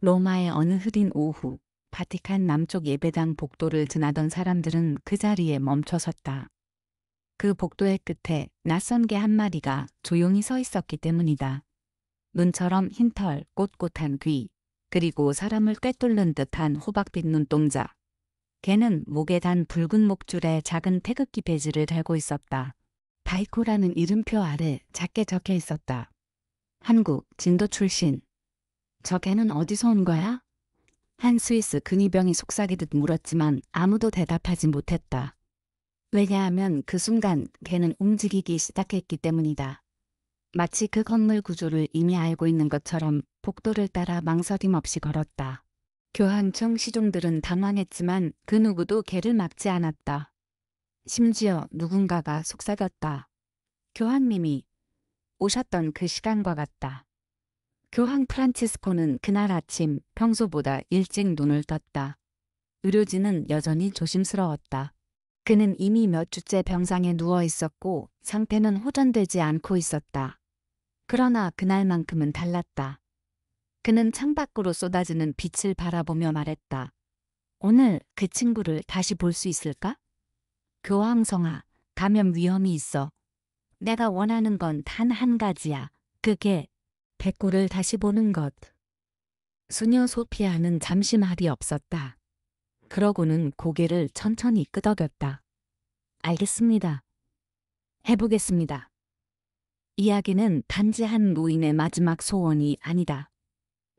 로마의 어느 흐린 오후, 바티칸 남쪽 예배당 복도를 지나던 사람들은 그 자리에 멈춰섰다. 그 복도의 끝에 낯선 개 한 마리가 조용히 서 있었기 때문이다. 눈처럼 흰 털, 꼿꼿한 귀, 그리고 사람을 꿰뚫는 듯한 호박빛 눈동자. 개는 목에 단 붉은 목줄에 작은 태극기 배지를 달고 있었다. 바이코라는 이름표 아래 작게 적혀 있었다. 한국, 진도 출신. 저 개는 어디서 온 거야? 한 스위스 근위병이 속삭이듯 물었지만 아무도 대답하지 못했다. 왜냐하면 그 순간 개는 움직이기 시작했기 때문이다. 마치 그 건물 구조를 이미 알고 있는 것처럼 복도를 따라 망설임 없이 걸었다. 교황청 시종들은 당황했지만 그 누구도 개를 막지 않았다. 심지어 누군가가 속삭였다. 교황님이 오셨던 그 시간과 같다. 교황 프란치스코는 그날 아침 평소보다 일찍 눈을 떴다. 의료진은 여전히 조심스러웠다. 그는 이미 몇 주째 병상에 누워 있었고 상태는 호전되지 않고 있었다. 그러나 그날만큼은 달랐다. 그는 창밖으로 쏟아지는 빛을 바라보며 말했다. 오늘 그 친구를 다시 볼 수 있을까? 교황성아, 감염 위험이 있어. 내가 원하는 건 단 한 가지야. 그게 백구를 다시 보는 것. 수녀 소피아는 잠시 말이 없었다. 그러고는 고개를 천천히 끄덕였다. 알겠습니다. 해보겠습니다. 이야기는 단지 한 노인의 마지막 소원이 아니다.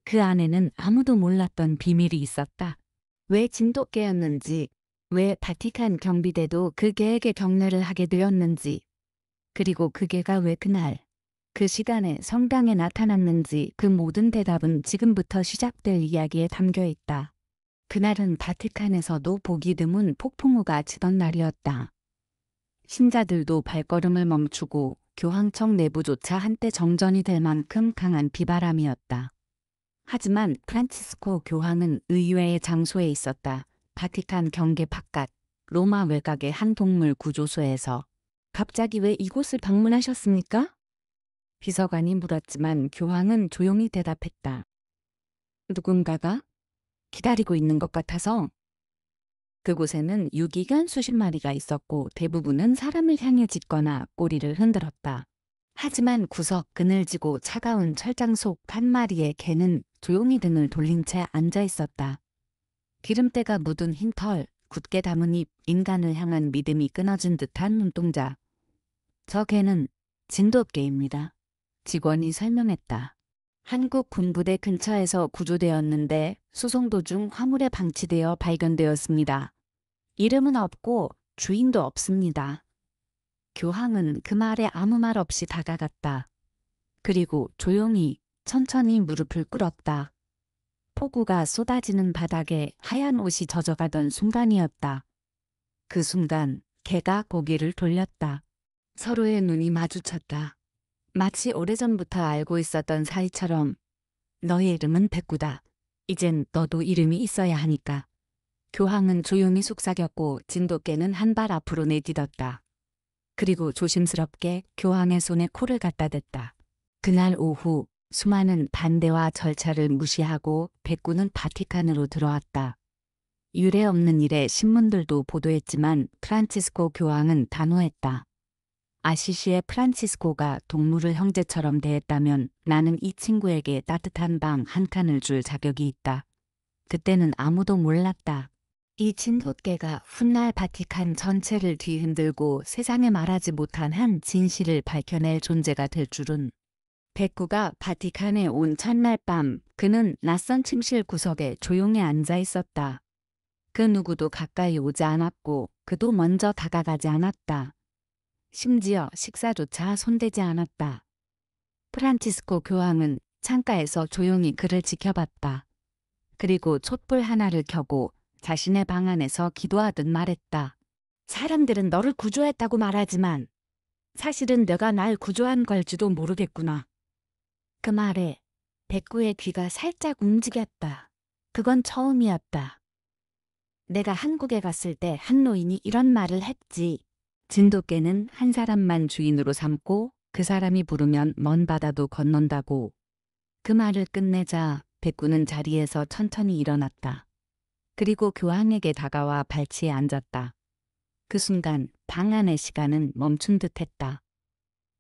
그 안에는 아무도 몰랐던 비밀이 있었다. 왜 진돗개였는지, 왜 바티칸 경비대도 그 개에게 경례를 하게 되었는지, 그리고 그 개가 왜 그날, 그 시간에 성당에 나타났는지 그 모든 대답은 지금부터 시작될 이야기에 담겨 있다. 그날은 바티칸에서도 보기 드문 폭풍우가 치던 날이었다. 신자들도 발걸음을 멈추고 교황청 내부조차 한때 정전이 될 만큼 강한 비바람이었다. 하지만 프란치스코 교황은 의외의 장소에 있었다. 바티칸 경계 바깥, 로마 외곽의 한 동물 구조소에서. 갑자기 왜 이곳을 방문하셨습니까? 비서관이 물었지만 교황은 조용히 대답했다. 누군가가 기다리고 있는 것 같아서. 그곳에는 유기견 수십 마리가 있었고 대부분은 사람을 향해 짖거나 꼬리를 흔들었다. 하지만 구석 그늘지고 차가운 철장 속 한 마리의 개는 조용히 등을 돌린 채 앉아 있었다. 기름때가 묻은 흰 털, 굳게 담은 입, 인간을 향한 믿음이 끊어진 듯한 눈동자. 저 개는 진돗개입니다. 직원이 설명했다. 한국 군부대 근처에서 구조되었는데 수송 도중 화물에 방치되어 발견되었습니다. 이름은 없고 주인도 없습니다. 교황은 그 말에 아무 말 없이 다가갔다. 그리고 조용히 천천히 무릎을 꿇었다. 폭우가 쏟아지는 바닥에 하얀 옷이 젖어가던 순간이었다. 그 순간 개가 고개를 돌렸다. 서로의 눈이 마주쳤다. 마치 오래전부터 알고 있었던 사이처럼. 너의 이름은 백구다. 이젠 너도 이름이 있어야 하니까. 교황은 조용히 속삭였고 진돗개는 한 발 앞으로 내딛었다. 그리고 조심스럽게 교황의 손에 코를 갖다 댔다. 그날 오후 수많은 반대와 절차를 무시하고 백구는 바티칸으로 들어왔다. 유례 없는 일에 신문들도 보도했지만 프란치스코 교황은 단호했다. 아시시의 프란치스코가 동물을 형제처럼 대했다면 나는 이 친구에게 따뜻한 방 한 칸을 줄 자격이 있다. 그때는 아무도 몰랐다. 이 진돗개가 훗날 바티칸 전체를 뒤흔들고 세상에 말하지 못한 한 진실을 밝혀낼 존재가 될 줄은. 백구가 바티칸에 온 첫날 밤 그는 낯선 침실 구석에 조용히 앉아 있었다. 그 누구도 가까이 오지 않았고 그도 먼저 다가가지 않았다. 심지어 식사조차 손대지 않았다. 프란치스코 교황은 창가에서 조용히 그를 지켜봤다. 그리고 촛불 하나를 켜고 자신의 방 안에서 기도하듯 말했다. 사람들은 너를 구조했다고 말하지만 사실은 내가 날 구조한 걸지도 모르겠구나. 그 말에 백구의 귀가 살짝 움직였다. 그건 처음이었다. 내가 한국에 갔을 때 한 노인이 이런 말을 했지. 진돗개는 한 사람만 주인으로 삼고 그 사람이 부르면 먼 바다도 건넌다고. 그 말을 끝내자 백구는 자리에서 천천히 일어났다. 그리고 교황에게 다가와 발치에 앉았다. 그 순간 방 안의 시간은 멈춘 듯했다.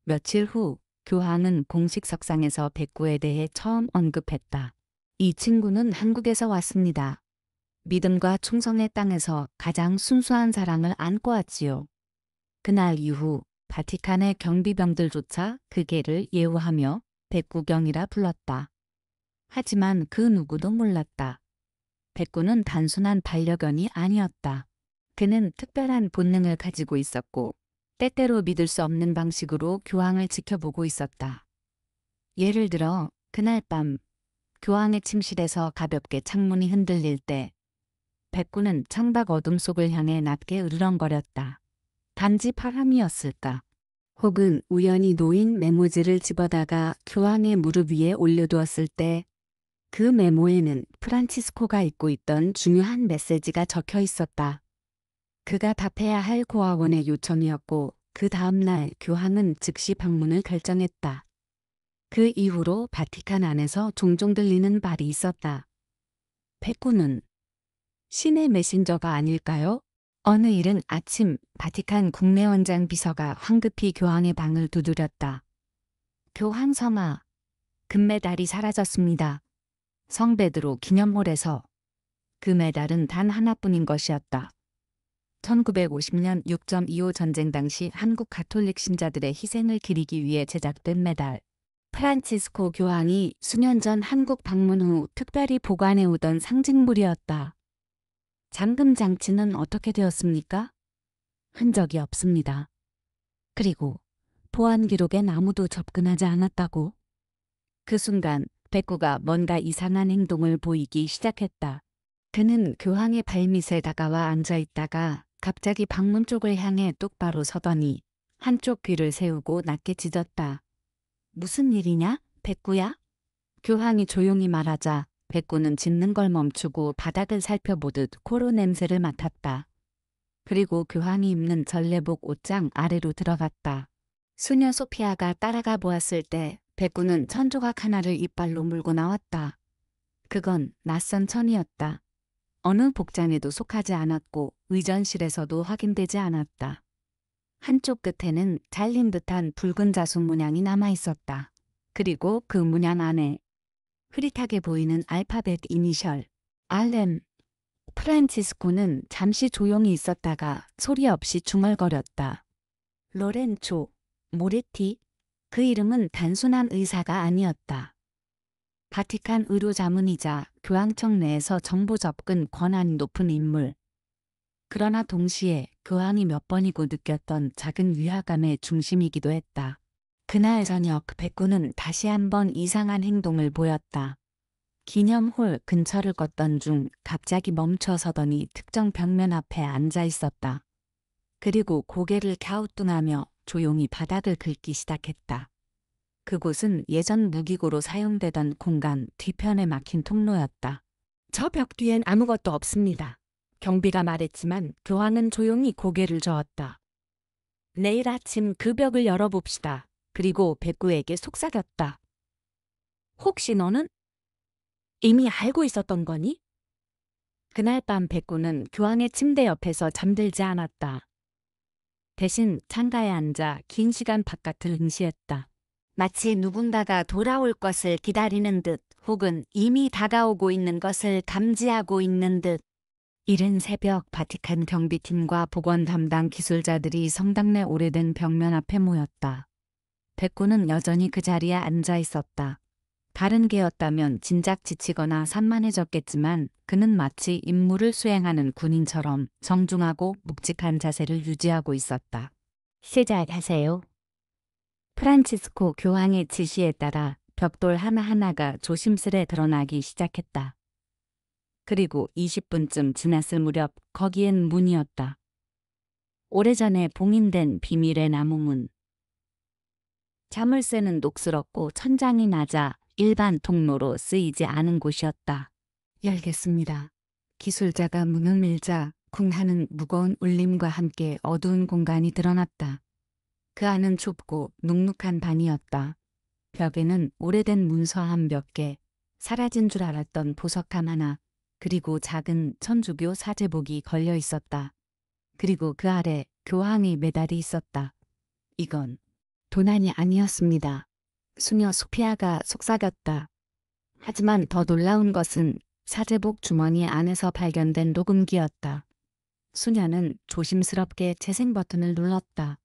며칠 후 교황은 공식 석상에서 백구에 대해 처음 언급했다. 이 친구는 한국에서 왔습니다. 믿음과 충성의 땅에서 가장 순수한 사랑을 안고 왔지요. 그날 이후 바티칸의 경비병들조차 그 개를 예우하며 백구경이라 불렀다. 하지만 그 누구도 몰랐다. 백구는 단순한 반려견이 아니었다. 그는 특별한 본능을 가지고 있었고 때때로 믿을 수 없는 방식으로 교황을 지켜보고 있었다. 예를 들어 그날 밤 교황의 침실에서 가볍게 창문이 흔들릴 때 백구는 창밖 어둠 속을 향해 낮게 으르렁거렸다. 단지 바람이었을까? 혹은 우연히 놓인 메모지를 집어다가 교황의 무릎 위에 올려두었을 때 그 메모에는 프란치스코가 읽고 있던 중요한 메시지가 적혀 있었다. 그가 답해야 할 고아원의 요청이었고 그 다음날 교황은 즉시 방문을 결정했다. 그 이후로 바티칸 안에서 종종 들리는 말이 있었다. 백구는 신의 메신저가 아닐까요? 어느 이른 아침 바티칸 국내원장 비서가 황급히 교황의 방을 두드렸다. 교황 성하, 금메달이 사라졌습니다. 성베드로 기념홀에서. 그 메달은 단 하나뿐인 것이었다. 1950년 6.25 전쟁 당시 한국 가톨릭 신자들의 희생을 기리기 위해 제작된 메달. 프란치스코 교황이 수년 전 한국 방문 후 특별히 보관해 오던 상징물이었다. 잠금 장치는 어떻게 되었습니까? 흔적이 없습니다. 그리고 보안 기록엔 아무도 접근하지 않았다고. 그 순간 백구가 뭔가 이상한 행동을 보이기 시작했다. 그는 교황의 발밑에 다가와 앉아있다가 갑자기 방문 쪽을 향해 똑바로 서더니 한쪽 귀를 세우고 낮게 짖었다. 무슨 일이냐, 백구야? 교황이 조용히 말하자 백구는 짖는 걸 멈추고 바닥을 살펴보듯 코로 냄새를 맡았다. 그리고 교황이 입는 전례복 옷장 아래로 들어갔다. 수녀 소피아가 따라가 보았을 때 백구는 천조각 하나를 이빨로 물고 나왔다. 그건 낯선 천이었다. 어느 복장에도 속하지 않았고 의전실에서도 확인되지 않았다. 한쪽 끝에는 잘린 듯한 붉은 자수 문양이 남아있었다. 그리고 그 문양 안에 흐릿하게 보이는 알파벳 이니셜 RM. 프란치스코는 잠시 조용히 있었다가 소리 없이 중얼거렸다. 로렌초 모레티. 그 이름은 단순한 의사가 아니었다. 바티칸 의료 자문이자 교황청 내에서 정보 접근 권한이 높은 인물. 그러나 동시에 교황이 몇 번이고 느꼈던 작은 위화감의 중심이기도 했다. 그날 저녁 백구는 다시 한번 이상한 행동을 보였다. 기념홀 근처를 걷던 중 갑자기 멈춰서더니 특정 벽면 앞에 앉아 있었다. 그리고 고개를 갸우뚱하며 조용히 바닥을 긁기 시작했다. 그곳은 예전 무기고로 사용되던 공간 뒤편에 막힌 통로였다. 저 벽 뒤엔 아무것도 없습니다. 경비가 말했지만 교황은 조용히 고개를 저었다. 내일 아침 그 벽을 열어봅시다. 그리고 백구에게 속삭였다. 혹시 너는 이미 알고 있었던 거니? 그날 밤 백구는 교황의 침대 옆에서 잠들지 않았다. 대신 창가에 앉아 긴 시간 바깥을 응시했다. 마치 누군가가 돌아올 것을 기다리는 듯 혹은 이미 다가오고 있는 것을 감지하고 있는 듯. 이른 새벽 바티칸 경비팀과 보건 담당 기술자들이 성당 내 오래된 벽면 앞에 모였다. 백구는 여전히 그 자리에 앉아 있었다. 다른 개였다면 진작 지치거나 산만해졌겠지만 그는 마치 임무를 수행하는 군인처럼 정중하고 묵직한 자세를 유지하고 있었다. 시작하세요. 프란치스코 교황의 지시에 따라 벽돌 하나하나가 조심스레 드러나기 시작했다. 그리고 20분쯤 지났을 무렵 거기엔 문이었다. 오래전에 봉인된 비밀의 나무문. 자물쇠는 녹슬었고 천장이 낮아 일반 통로로 쓰이지 않은 곳이었다. 열겠습니다. 기술자가 문을 밀자 쿵 하는 무거운 울림과 함께 어두운 공간이 드러났다. 그 안은 좁고 눅눅한 방이었다. 벽에는 오래된 문서 한 몇 개, 사라진 줄 알았던 보석함 하나, 그리고 작은 천주교 사제복이 걸려 있었다. 그리고 그 아래 교황이 메달이 있었다. 이건 도난이 아니었습니다. 수녀 소피아가 속삭였다. 하지만 더 놀라운 것은 사제복 주머니 안에서 발견된 녹음기였다. 수녀는 조심스럽게 재생 버튼을 눌렀다.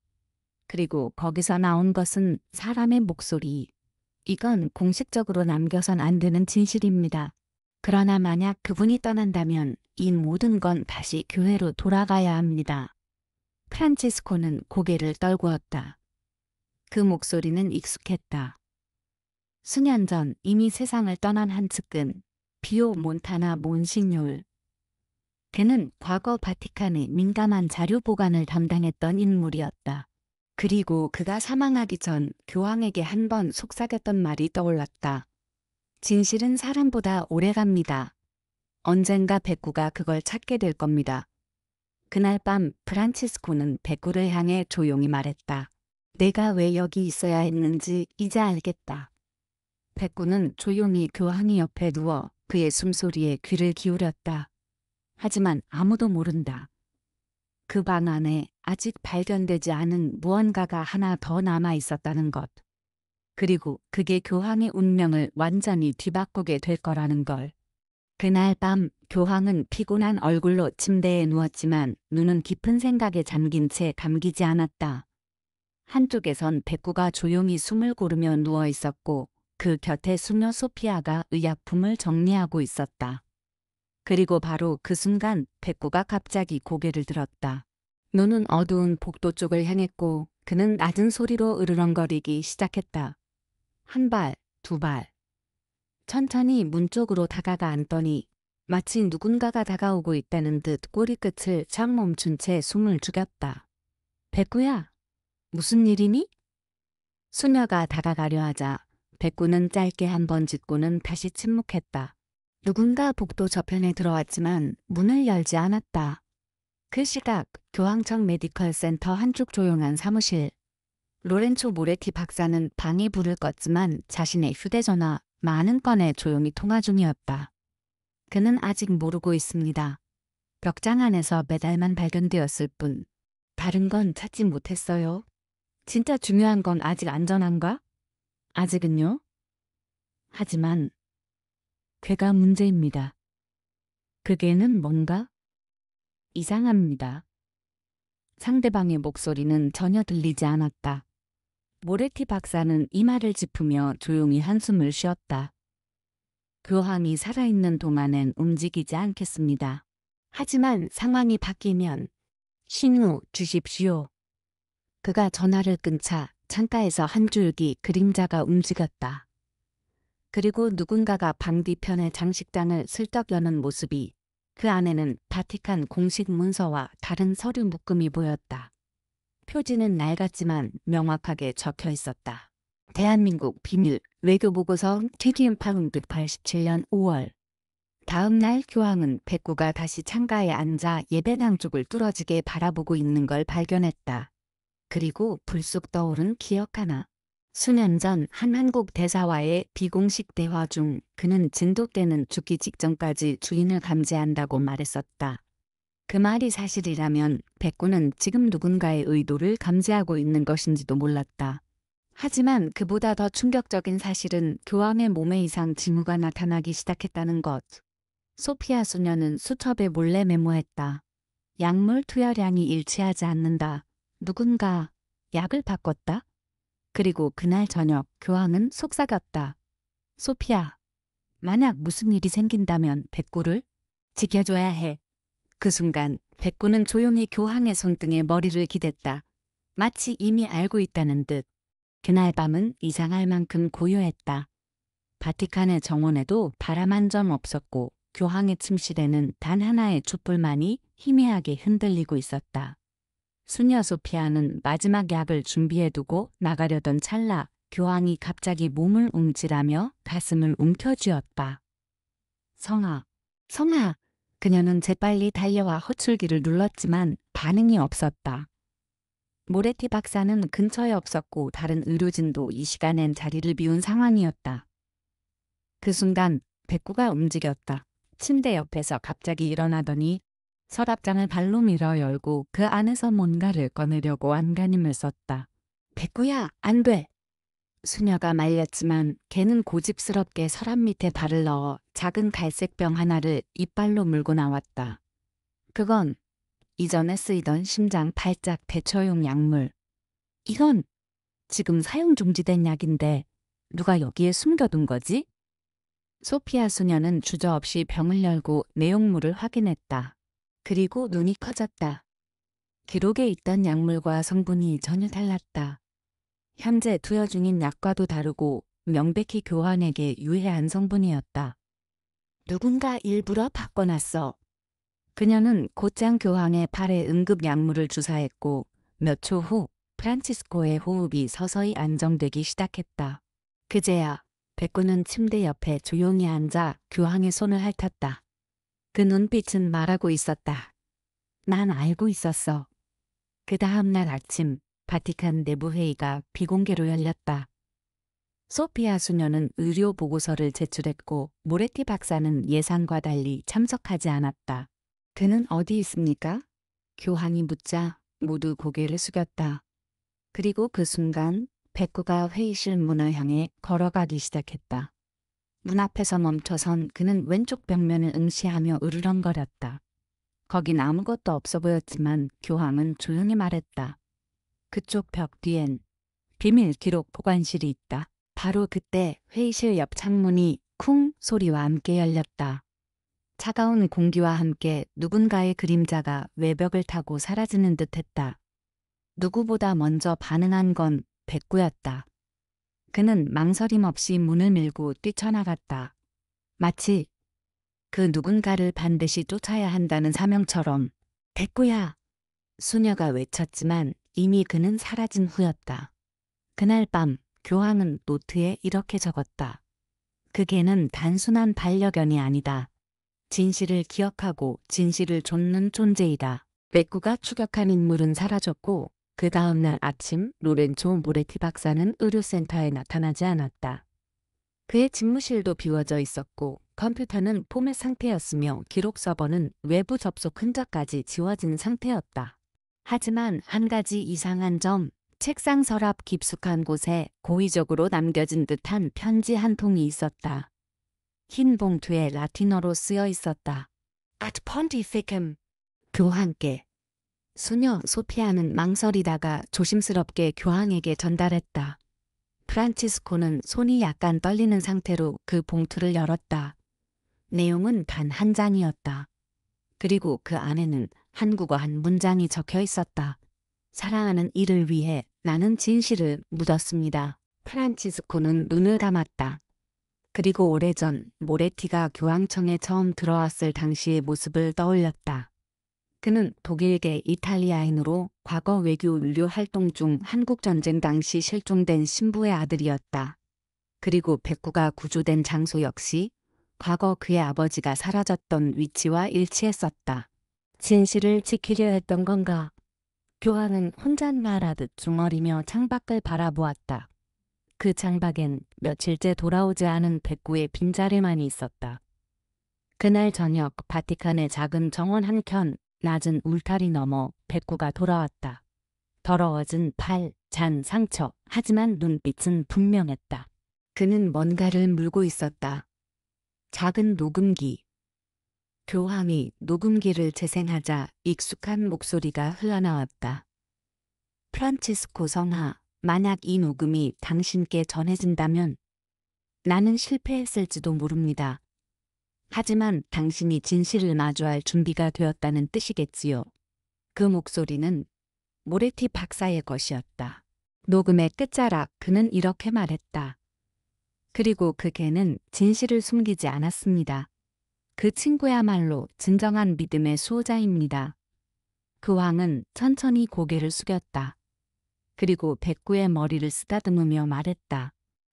그리고 거기서 나온 것은 사람의 목소리. 이건 공식적으로 남겨선 안 되는 진실입니다. 그러나 만약 그분이 떠난다면 이 모든 건 다시 교회로 돌아가야 합니다. 프란치스코는 고개를 떨구었다. 그 목소리는 익숙했다. 수년 전 이미 세상을 떠난 한 측근, 비오 몬타나 몬시뇰. 그는 과거 바티칸의 민감한 자료 보관을 담당했던 인물이었다. 그리고 그가 사망하기 전 교황에게 한 번 속삭였던 말이 떠올랐다. 진실은 사람보다 오래갑니다. 언젠가 백구가 그걸 찾게 될 겁니다. 그날 밤 프란치스코는 백구를 향해 조용히 말했다. 내가 왜 여기 있어야 했는지 이제 알겠다. 백구는 조용히 교황이 옆에 누워 그의 숨소리에 귀를 기울였다. 하지만 아무도 모른다. 그 방 안에 아직 발견되지 않은 무언가가 하나 더 남아 있었다는 것. 그리고 그게 교황의 운명을 완전히 뒤바꾸게 될 거라는 걸. 그날 밤 교황은 피곤한 얼굴로 침대에 누웠지만 눈은 깊은 생각에 잠긴 채 감기지 않았다. 한쪽에선 백구가 조용히 숨을 고르며 누워 있었고 그 곁에 수녀 소피아가 의약품을 정리하고 있었다. 그리고 바로 그 순간 백구가 갑자기 고개를 들었다. 눈은 어두운 복도 쪽을 향했고 그는 낮은 소리로 으르렁거리기 시작했다. 한 발, 두 발. 천천히 문 쪽으로 다가가 앉더니 마치 누군가가 다가오고 있다는 듯 꼬리끝을 착 멈춘 채 숨을 죽였다. 백구야, 무슨 일이니? 수녀가 다가가려 하자 백구는 짧게 한 번 짖고는 다시 침묵했다. 누군가 복도 저편에 들어왔지만 문을 열지 않았다. 그 시각 교황청 메디컬 센터 한쪽 조용한 사무실. 로렌초 모레티 박사는 방에 불을 껐지만 자신의 휴대전화 많은 건에 조용히 통화 중이었다. 그는 아직 모르고 있습니다. 벽장 안에서 메달만 발견되었을 뿐. 다른 건 찾지 못했어요. 진짜 중요한 건 아직 안전한가? 아직은요? 하지만 괴가 문제입니다. 그게는 뭔가? 이상합니다. 상대방의 목소리는 전혀 들리지 않았다. 모레티 박사는 이마를 짚으며 조용히 한숨을 쉬었다. 교황이 살아있는 동안엔 움직이지 않겠습니다. 하지만 상황이 바뀌면 신호 주십시오. 그가 전화를 끊자 창가에서 한 줄기 그림자가 움직였다. 그리고 누군가가 방 뒤편의 장식장을 슬쩍 여는 모습이 그 안에는 바티칸 공식 문서와 다른 서류 묶음이 보였다. 표지는 낡았지만 명확하게 적혀 있었다. 대한민국 비밀 외교보고서 TDM 887년 5월. 다음 날 교황은 백구가 다시 창가에 앉아 예배당 쪽을 뚫어지게 바라보고 있는 걸 발견했다. 그리고 불쑥 떠오른 기억 하나. 수년 전 한 한국 대사와의 비공식 대화 중 그는 진돗개는 죽기 직전까지 주인을 감지한다고 말했었다. 그 말이 사실이라면 백구는 지금 누군가의 의도를 감지하고 있는 것인지도 몰랐다. 하지만 그보다 더 충격적인 사실은 교황의 몸에 이상 징후가 나타나기 시작했다는 것. 소피아 수녀는 수첩에 몰래 메모했다. 약물 투여량이 일치하지 않는다. 누군가 약을 바꿨다? 그리고 그날 저녁 교황은 속삭였다. 소피아, 만약 무슨 일이 생긴다면 백구를 지켜줘야 해. 그 순간 백구는 조용히 교황의 손등에 머리를 기댔다. 마치 이미 알고 있다는 듯. 그날 밤은 이상할 만큼 고요했다. 바티칸의 정원에도 바람 한 점 없었고 교황의 침실에는 단 하나의 촛불만이 희미하게 흔들리고 있었다. 수녀 소피아는 마지막 약을 준비해두고 나가려던 찰나 교황이 갑자기 몸을 움찔하며 가슴을 움켜쥐었다. 성아, 성아! 그녀는 재빨리 달려와 호출기를 눌렀지만 반응이 없었다. 모레티 박사는 근처에 없었고 다른 의료진도 이 시간엔 자리를 비운 상황이었다. 그 순간 백구가 움직였다. 침대 옆에서 갑자기 일어나더니 서랍장을 발로 밀어 열고 그 안에서 뭔가를 꺼내려고 안간힘을 썼다. 백구야, 안 돼. 수녀가 말렸지만 걔는 고집스럽게 서랍 밑에 발을 넣어 작은 갈색 병 하나를 이빨로 물고 나왔다. 그건 이전에 쓰이던 심장 발작 대처용 약물. 이건 지금 사용 중지된 약인데 누가 여기에 숨겨둔 거지? 소피아 수녀는 주저없이 병을 열고 내용물을 확인했다. 그리고 눈이 커졌다. 기록에 있던 약물과 성분이 전혀 달랐다. 현재 투여 중인 약과도 다르고 명백히 교환에게 유해한 성분이었다. 누군가 일부러 바꿔놨어. 그녀는 곧장 교황의 팔에 응급 약물을 주사했고 몇 초 후 프란치스코의 호흡이 서서히 안정되기 시작했다. 그제야 백구는 침대 옆에 조용히 앉아 교황의 손을 핥았다. 그 눈빛은 말하고 있었다. 난 알고 있었어. 그 다음 날 아침 바티칸 내부 회의가 비공개로 열렸다. 소피아 수녀는 의료 보고서를 제출했고 모레티 박사는 예상과 달리 참석하지 않았다. 그는 어디 있습니까? 교황이 묻자 모두 고개를 숙였다. 그리고 그 순간 백구가 회의실 문을 향해 걸어가기 시작했다. 문 앞에서 멈춰선 그는 왼쪽 벽면을 응시하며 으르렁거렸다. 거긴 아무것도 없어 보였지만 교황은 조용히 말했다. 그쪽 벽 뒤엔 비밀 기록 보관실이 있다. 바로 그때 회의실 옆 창문이 쿵 소리와 함께 열렸다. 차가운 공기와 함께 누군가의 그림자가 외벽을 타고 사라지는 듯했다. 누구보다 먼저 반응한 건 백구였다. 그는 망설임 없이 문을 밀고 뛰쳐나갔다. 마치 그 누군가를 반드시 쫓아야 한다는 사명처럼. 백구야! 수녀가 외쳤지만 이미 그는 사라진 후였다. 그날 밤 교황은 노트에 이렇게 적었다. 그 개는 단순한 반려견이 아니다. 진실을 기억하고 진실을 좇는 존재이다. 백구가 추격한 인물은 사라졌고 그 다음날 아침 로렌조 모레티 박사는 의료센터에 나타나지 않았다. 그의 집무실도 비워져 있었고 컴퓨터는 포맷 상태였으며 기록 서버는 외부 접속 흔적까지 지워진 상태였다. 하지만 한 가지 이상한 점, 책상 서랍 깊숙한 곳에 고의적으로 남겨진 듯한 편지 한 통이 있었다. 흰 봉투에 라틴어로 쓰여 있었다. Ad Pontificum. 교황께. 수녀 소피아는 망설이다가 조심스럽게 교황에게 전달했다. 프란치스코는 손이 약간 떨리는 상태로 그 봉투를 열었다. 내용은 단 한 장이었다. 그리고 그 안에는 한국어 한 문장이 적혀 있었다. 사랑하는 이를 위해 나는 진실을 묻었습니다. 프란치스코는 눈을 감았다. 그리고 오래전 모레티가 교황청에 처음 들어왔을 당시의 모습을 떠올렸다. 그는 독일계 이탈리아인으로 과거 외교 의료 활동 중 한국전쟁 당시 실종된 신부의 아들이었다. 그리고 백구가 구조된 장소 역시 과거 그의 아버지가 사라졌던 위치와 일치했었다. 진실을 지키려 했던 건가? 교황은 혼잣말하듯 중얼이며 창밖을 바라보았다. 그 창밖엔 며칠째 돌아오지 않은 백구의 빈자리만이 있었다. 그날 저녁 바티칸의 작은 정원 한켠 낮은 울타리 너머 백구가 돌아왔다. 더러워진 팔, 잔 상처, 하지만 눈빛은 분명했다. 그는 뭔가를 물고 있었다. 작은 녹음기. 교황이 녹음기를 재생하자 익숙한 목소리가 흘러나왔다. 프란치스코 성하, 만약 이 녹음이 당신께 전해진다면 나는 실패했을지도 모릅니다. 하지만 당신이 진실을 마주할 준비가 되었다는 뜻이겠지요. 그 목소리는 모레티 박사의 것이었다. 녹음의 끝자락 그는 이렇게 말했다. 그리고 그 개는 진실을 숨기지 않았습니다. 그 친구야말로 진정한 믿음의 수호자입니다. 그 왕은 천천히 고개를 숙였다. 그리고 백구의 머리를 쓰다듬으며 말했다.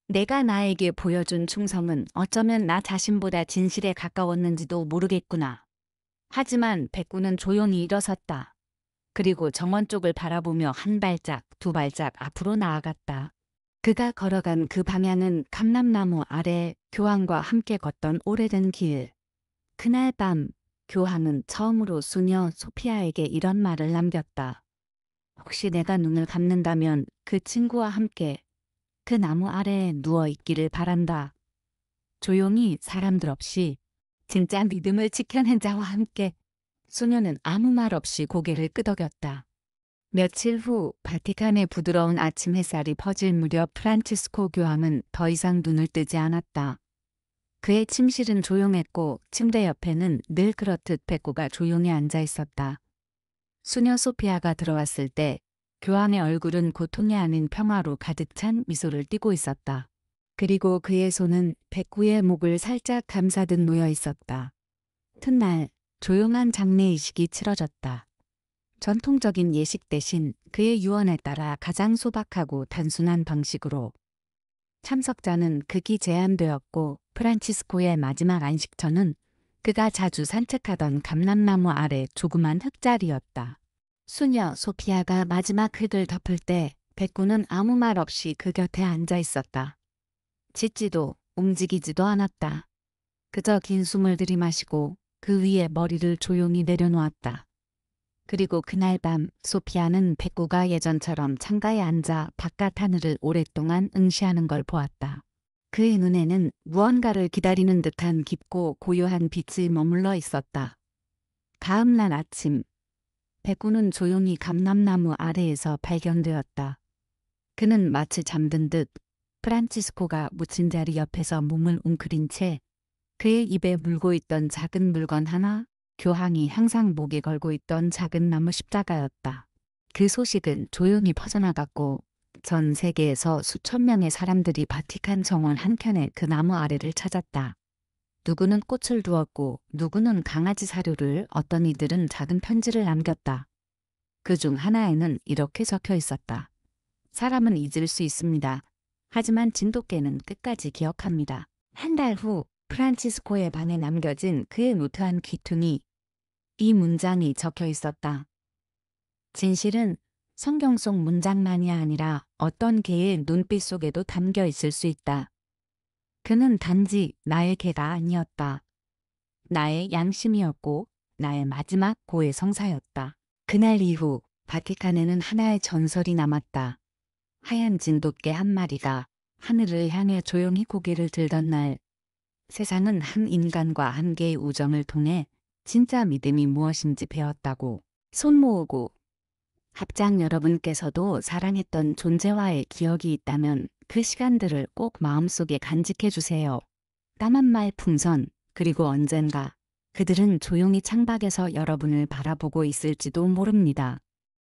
내가 나에게 보여준 충성은 어쩌면 나 자신보다 진실에 가까웠는지도 모르겠구나. 하지만 백구는 조용히 일어섰다. 그리고 정원 쪽을 바라보며 한 발짝, 두 발짝 앞으로 나아갔다. 그가 걸어간 그 방향은 감람나무 아래 교황과 함께 걷던 오래된 길. 그날 밤 교황은 처음으로 수녀 소피아에게 이런 말을 남겼다. 혹시 내가 눈을 감는다면 그 친구와 함께 그 나무 아래에 누워 있기를 바란다. 조용히 사람들 없이 진짜 믿음을 지켜낸 자와 함께. 수녀는 아무 말 없이 고개를 끄덕였다. 며칠 후 바티칸의 부드러운 아침 햇살이 퍼질 무렵 프란치스코 교황은 더 이상 눈을 뜨지 않았다. 그의 침실은 조용했고 침대 옆에는 늘 그렇듯 백구가 조용히 앉아 있었다. 수녀 소피아가 들어왔을 때 교황의 얼굴은 고통이 아닌 평화로 가득 찬 미소를 띠고 있었다. 그리고 그의 손은 백구의 목을 살짝 감싸듯 놓여 있었다. 튿날 조용한 장례의식이 치러졌다. 전통적인 예식 대신 그의 유언에 따라 가장 소박하고 단순한 방식으로. 참석자는 극히 제한되었고 프란치스코의 마지막 안식처는 그가 자주 산책하던 감람나무 아래 조그만 흙자리였다. 수녀 소피아가 마지막 흙을 덮을 때 백구는 아무 말 없이 그 곁에 앉아 있었다. 짖지도 움직이지도 않았다. 그저 긴 숨을 들이마시고 그 위에 머리를 조용히 내려놓았다. 그리고 그날 밤 소피아는 백구가 예전처럼 창가에 앉아 바깥 하늘을 오랫동안 응시하는 걸 보았다. 그의 눈에는 무언가를 기다리는 듯한 깊고 고요한 빛이 머물러 있었다. 다음 날 아침 백구는 조용히 감람나무 아래에서 발견되었다. 그는 마치 잠든 듯 프란치스코가 묻힌 자리 옆에서 몸을 웅크린 채 그의 입에 물고 있던 작은 물건 하나, 교황이 항상 목에 걸고 있던 작은 나무 십자가였다. 그 소식은 조용히 퍼져나갔고 전 세계에서 수천 명의 사람들이 바티칸 정원 한켠의 그 나무 아래를 찾았다. 누구는 꽃을 두었고 누구는 강아지 사료를, 어떤 이들은 작은 편지를 남겼다. 그중 하나에는 이렇게 적혀 있었다. 사람은 잊을 수 있습니다. 하지만 진돗개는 끝까지 기억합니다. 한 달 후 프란치스코의 방에 남겨진 그의 노트한 귀퉁이. 이 문장이 적혀 있었다. 진실은 성경 속 문장만이 아니라 어떤 개의 눈빛 속에도 담겨 있을 수 있다. 그는 단지 나의 개가 아니었다. 나의 양심이었고 나의 마지막 고해 성사였다. 그날 이후 바티칸에는 하나의 전설이 남았다. 하얀 진돗개 한 마리가 하늘을 향해 조용히 고개를 들던 날, 세상은 한 인간과 한 개의 우정을 통해 진짜 믿음이 무엇인지 배웠다고. 손 모으고. 합장 여러분께서도 사랑했던 존재와의 기억이 있다면 그 시간들을 꼭 마음속에 간직해 주세요. 땀 한 말 풍선, 그리고 언젠가 그들은 조용히 창밖에서 여러분을 바라보고 있을지도 모릅니다.